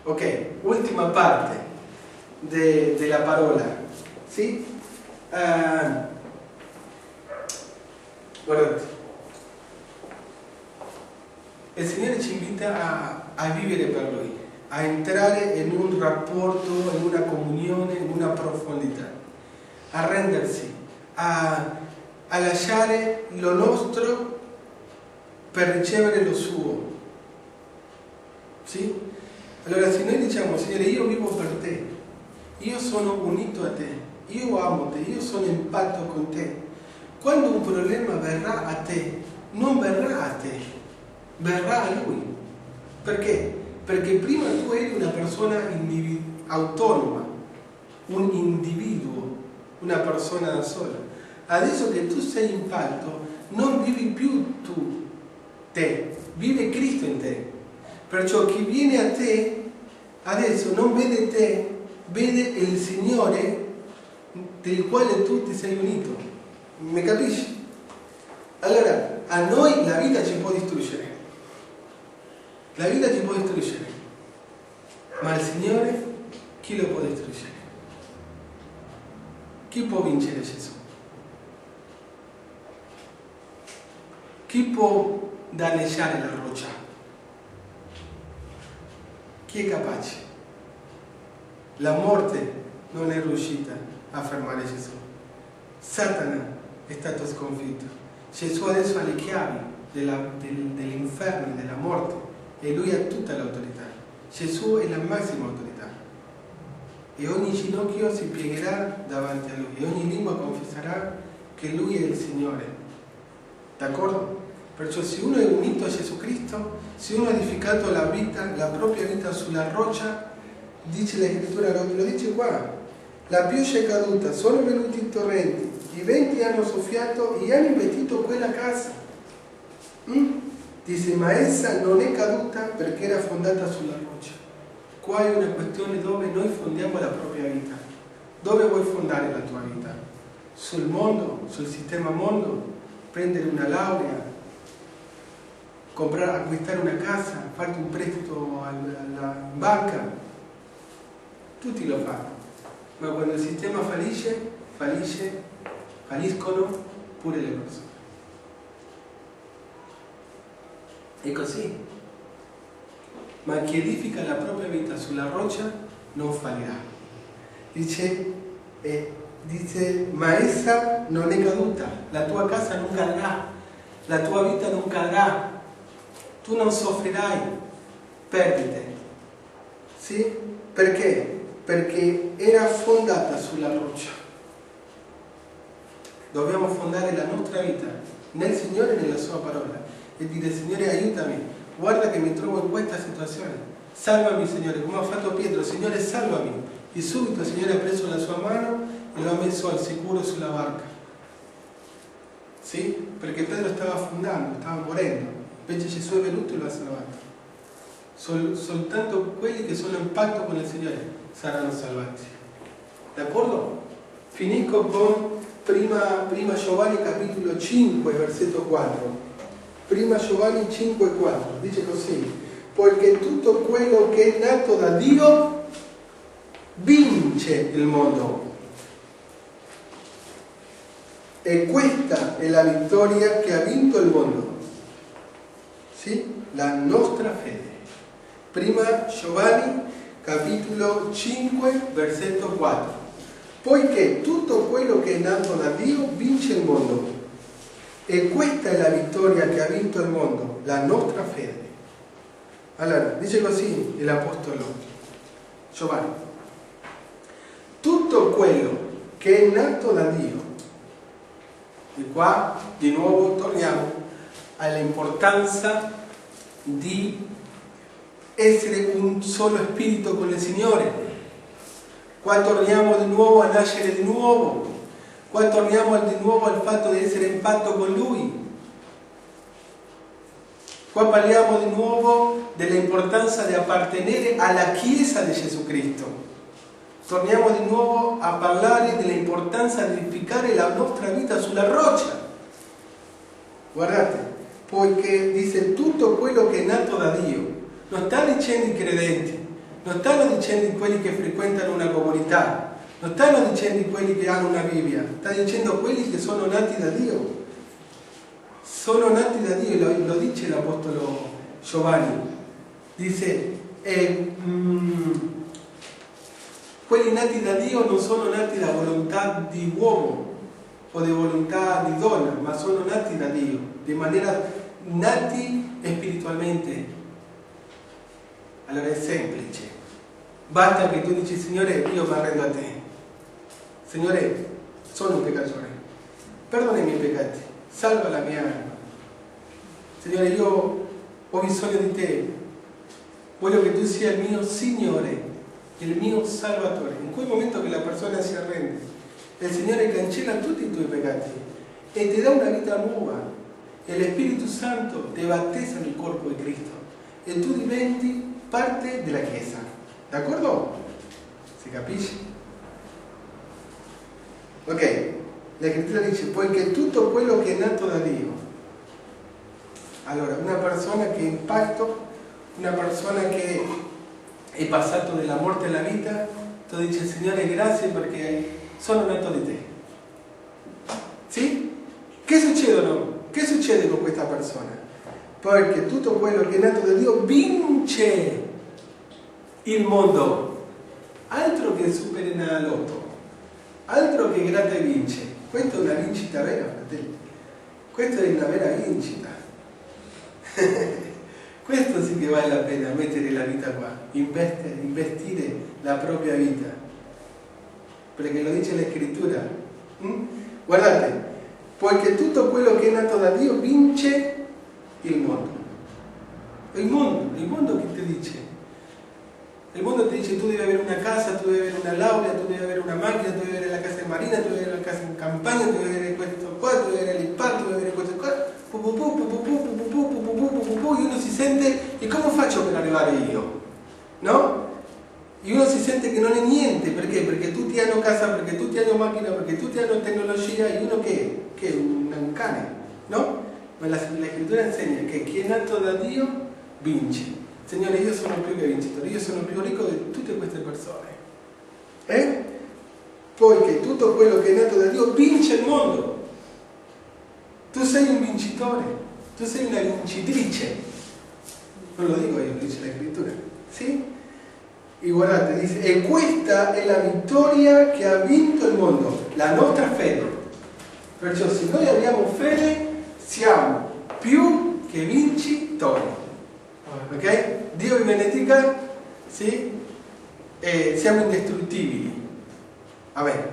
Ok, ultima parte della parola, sì? Guardate, il Signore ci invita a vivere per Lui, a entrare in un rapporto, in una comunione, in una profondità, a rendersi, a lasciare lo nostro per ricevere lo suo. Sì? Allora se noi diciamo, Signore, io vivo per te, io sono unito a te, io amo te, io sono in patto con te, quando un problema verrà a te, non verrà a te, verrà a Lui. Perché? Perché prima tu eri una persona autonoma, un individuo, una persona da sola. Adesso che tu sei in patto, non vivi più tu, te, vive Cristo in te. Perciò chi viene a te, adesso non vede te, vede il Signore del quale tu ti sei unito. Mi capisci? Allora, a noi la vita ci può distruggere. La vita ci può distruggere. Ma il Signore, chi lo può distruggere? Chi può vincere Gesù? Chi può danneggiare la roccia? Chi è capace? La morte non è riuscita a fermare Gesù. Satana è stato sconfitto. Gesù adesso ha le chiavi dell'inferno e della morte e Lui ha tutta l'autorità. Gesù è la massima autorità. E ogni ginocchio si piegherà davanti a Lui e ogni lingua confesserà che Lui è il Signore. D'accordo? Perciò se uno è unito a Gesù Cristo, se uno ha edificato la propria vita sulla roccia, dice la Scrittura, lo dice qua, la pioggia è caduta, sono venuti i torrenti, i venti hanno soffiato e hanno investito quella casa. Dice, ma essa non è caduta perché era fondata sulla roccia. Qua è una questione dove noi fondiamo la propria vita. Dove vuoi fondare la tua vita? Sul mondo, sul sistema mondo? Prendere una laurea? Acquistare una casa, farti un prestito alla banca, tutti lo fanno, ma quando il sistema falliscono pure le persone. È così. Ma chi edifica la propria vita sulla roccia non fallirà. Dice, ma essa non è caduta, la tua casa non cadrà, la tua vita non cadrà. Tu non soffrirai perdite. Sì? Perché? Perché era fondata sulla roccia. Dobbiamo fondare la nostra vita nel Signore e nella Sua parola. E dire, Signore, aiutami. Guarda che mi trovo in questa situazione. Salvami, Signore, come ha fatto Pietro. Signore, salvami. E subito il Signore ha preso la sua mano e lo ha messo al sicuro sulla barca. Sì? Perché Pietro stava affondando, stava morendo. Invece Gesù è venuto e lo ha salvato. Soltanto quelli che sono in patto con il Signore saranno salvati. D'accordo? Finisco con prima Giovanni capitolo 5 versetto 4. Prima Giovanni 5 4 dice così: poiché tutto quello che è nato da Dio vince il mondo. E questa è la vittoria che ha vinto il mondo. Sì? La nostra fede. Prima Giovanni capitolo 5 versetto 4. Poiché tutto quello che è nato da Dio vince il mondo. E questa è la vittoria che ha vinto il mondo, la nostra fede. Allora, dice così l'Apostolo Giovanni. Tutto quello che è nato da Dio. E qua di nuovo torniamo all'importanza di essere un solo spirito con il Signore. Qua torniamo di nuovo a nascere di nuovo. Qua torniamo di nuovo al fatto di essere in patto con Lui. Qua parliamo di nuovo dell'importanza di appartenere alla Chiesa di Gesù Cristo. Torniamo di nuovo a parlare dell'importanza di edificare la nostra vita sulla roccia. Guardate, poiché dice tutto quello che è nato da Dio. Non sta dicendo i credenti, non stanno dicendo di quelli che frequentano una comunità, non stanno dicendo di quelli che hanno una Bibbia, sta dicendo quelli che sono nati da Dio. Sono nati da Dio, lo dice l'Apostolo Giovanni. Dice, quelli nati da Dio non sono nati da volontà di uomo o di volontà di donna, ma sono nati da Dio, di maniera nati spiritualmente. Allora è semplice, basta che tu dici: Signore, io mi arrendo a te, Signore, sono un peccatore, perdona i miei peccati, salva la mia anima, Signore, io ho bisogno di te, voglio che tu sia il mio Signore, il mio Salvatore. In quel momento che la persona si arrende, il Signore cancella tutti i tuoi peccati e ti dà una vita nuova, e lo Spirito Santo ti battezza nel corpo di Cristo e tu diventi parte della Chiesa. D'accordo? Si capisce? Ok, la Scrittura dice: poiché tutto quello che è nato da Dio. Allora, una persona che è in pacto, una persona che è passato dalla morte alla vita, tu dici: Signore, grazie perché sono nato di te. Sì? Che succedono? Che succede con questa persona? Perché tutto quello che è nato da Dio vince il mondo. Altro che Superenalotto, altro che gratta e vince. Questa è una vincita vera, fratelli. Questa è una vera vincita. Questo sì che vale la pena mettere la vita qua, investire la propria vita, perché lo dice la Scrittura. Guardate, poiché tutto quello che è nato da Dio vince il mondo. Il mondo che ti dice? Il mondo ti dice: tu devi avere una casa, tu devi avere una laurea, tu devi avere una macchina, tu devi avere la casa in marina, tu devi avere la casa in campagna, tu devi avere questo qua, tu devi avere l'IPAR, tu devi avere questo qua. E uno si sente: e come faccio per arrivare io? No? E uno si sente che non è niente. Perché? Perché tutti hanno casa, perché tutti hanno macchina, perché tutti hanno tecnologia, e uno che è un cane, no? Ma la Scrittura insegna che chi è nato da Dio vince. Signore, io sono più che vincitore, io sono più ricco di tutte queste persone. Poiché tutto quello che è nato da Dio vince il mondo. Tu sei un vincitore, tu sei una vincitrice. Non lo dico io, lo dice la Scrittura. Sì? E guardate, dice: e questa è la vittoria che ha vinto il mondo, la nostra fede. Perciò se noi abbiamo fede, siamo più che vincitori. Ok? Dio vi benedica, sì? E siamo indistruttibili. Amen.